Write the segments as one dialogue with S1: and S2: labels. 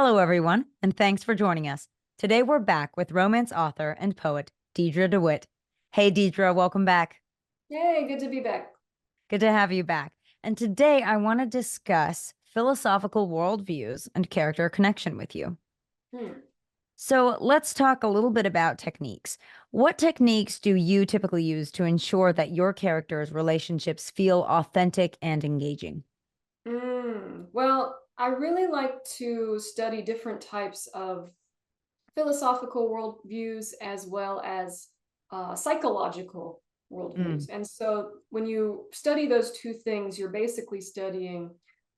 S1: Hello, everyone, and thanks for joining us. Today, we're back with romance author and poet Deidrea Dewitt. Hey, Deidrea, welcome back.
S2: Yay, good to be back.
S1: Good to have you back. And today, I want to discuss philosophical worldviews and character connection with you.
S2: Hmm.
S1: So, let's talk a little bit about techniques. What techniques do you typically use to ensure that your characters' relationships feel authentic and engaging?
S2: Well, I really like to study different types of philosophical worldviews as well as psychological worldviews.
S1: Mm,
S2: And so when you study those two things, you're basically studying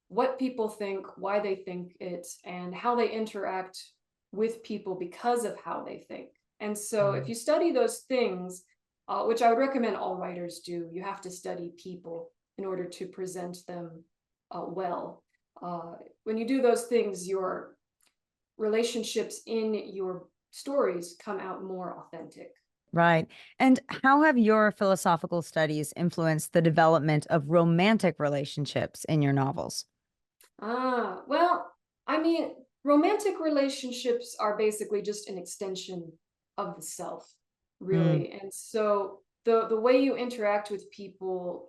S2: what people think, why they think it, and how they interact with people because of how they think. And so if
S1: mm.
S2: you study those things, which I would recommend all writers do, you have to study people in order to present them well. When you do those things, your relationships in your stories come out more authentic.
S1: Right. And how have your philosophical studies influenced the development of romantic relationships in your novels?
S2: Well, I mean, romantic relationships are basically just an extension of the self,
S1: Mm,
S2: really. And so the way you interact with people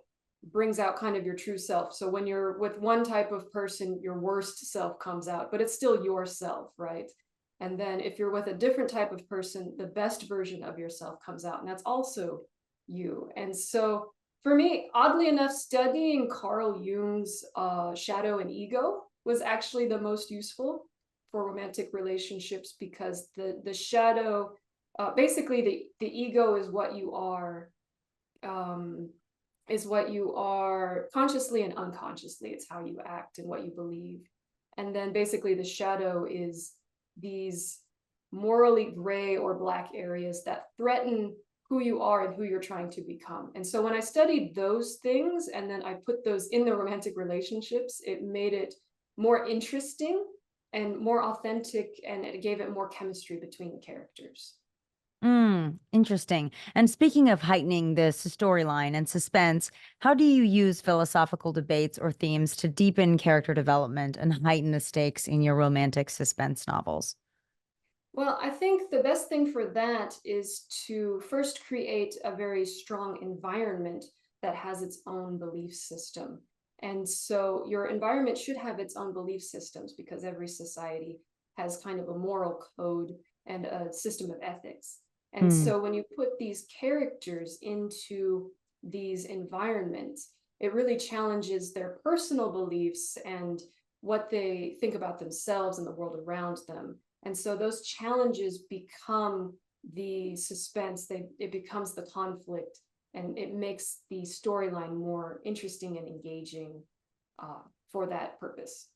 S2: brings out kind of your true self. So when you're with one type of person, your worst self comes out, but it's still yourself, right? And then if you're with a different type of person, the best version of yourself comes out, and that's also you. And so for me, oddly enough, studying Carl Jung's shadow and ego was actually the most useful for romantic relationships because the shadow, basically the ego um, is what you are consciously and unconsciously. It's how you act and what you believe. And then basically the shadow is these morally gray or black areas that threaten who you are and who you're trying to become. And so when I studied those things and then I put those in the romantic relationships, it made it more interesting and more authentic, and it gave it more chemistry between the characters.
S1: interesting. And speaking of heightening the storyline and suspense, how do you use philosophical debates or themes to deepen character development and heighten the stakes in your romantic suspense novels?
S2: Well, I think the best thing for that is to first create a very strong environment that has its own belief system. And so your environment should have its own belief systems because every society has kind of a moral code and a system of ethics. And
S1: Hmm.
S2: so when you put these characters into these environments, it really challenges their personal beliefs and what they think about themselves and the world around them. And so those challenges become the suspense, it becomes the conflict, and it makes the storyline more interesting and engaging for that purpose.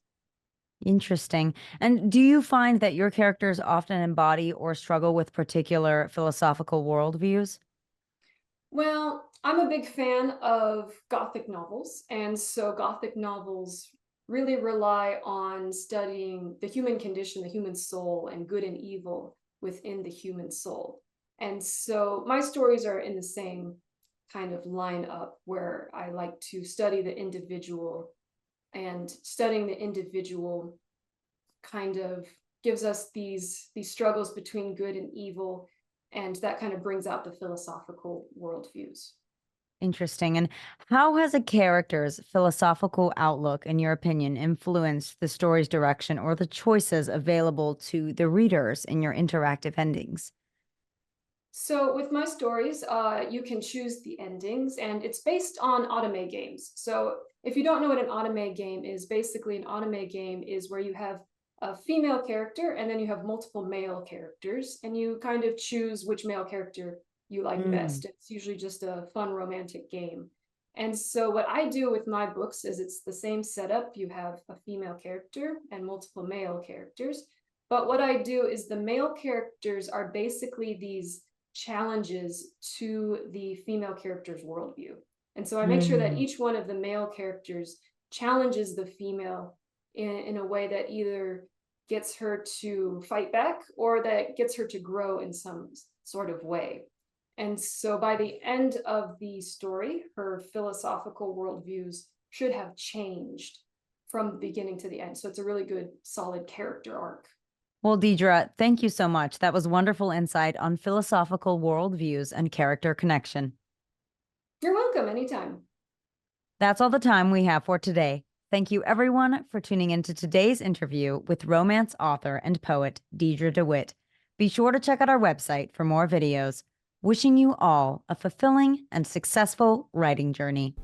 S1: Interesting. And do you find that your characters often embody or struggle with particular philosophical worldviews?
S2: Well, I'm a big fan of Gothic novels, and so Gothic novels really rely on studying the human condition, the human soul, and good and evil within the human soul. And so my stories are in the same kind of line up where I like to study the individual, and studying the individual kind of gives us these struggles between good and evil, and that kind of brings out the philosophical worldviews.
S1: Interesting. And how has a character's philosophical outlook, in your opinion, influenced the story's direction or the choices available to the readers in your interactive endings?
S2: So with my stories, you can choose the endings, and it's based on anime games. So if you don't know what an anime game is, basically an anime game is where you have a female character and then you have multiple male characters, and you kind of choose which male character you like
S1: Mm,
S2: best. It's usually just a fun romantic game. And so what I do with my books is it's the same setup. You have a female character and multiple male characters. But what I do is the male characters are basically these challenges to the female character's worldview. And so I make sure that
S1: mm.
S2: each one of the male characters challenges the female in a way that either gets her to fight back or that gets her to grow in some sort of way. And so by the end of the story, her philosophical worldviews should have changed from the beginning to the end. So it's a really good, solid character arc.
S1: Well, Deidrea, thank you so much. That was wonderful insight on philosophical worldviews and character connection.
S2: You're welcome, anytime.
S1: That's all the time we have for today. Thank you, everyone, for tuning into today's interview with romance author and poet Deidrea Dewitt. Be sure to check out our website for more videos. Wishing you all a fulfilling and successful writing journey.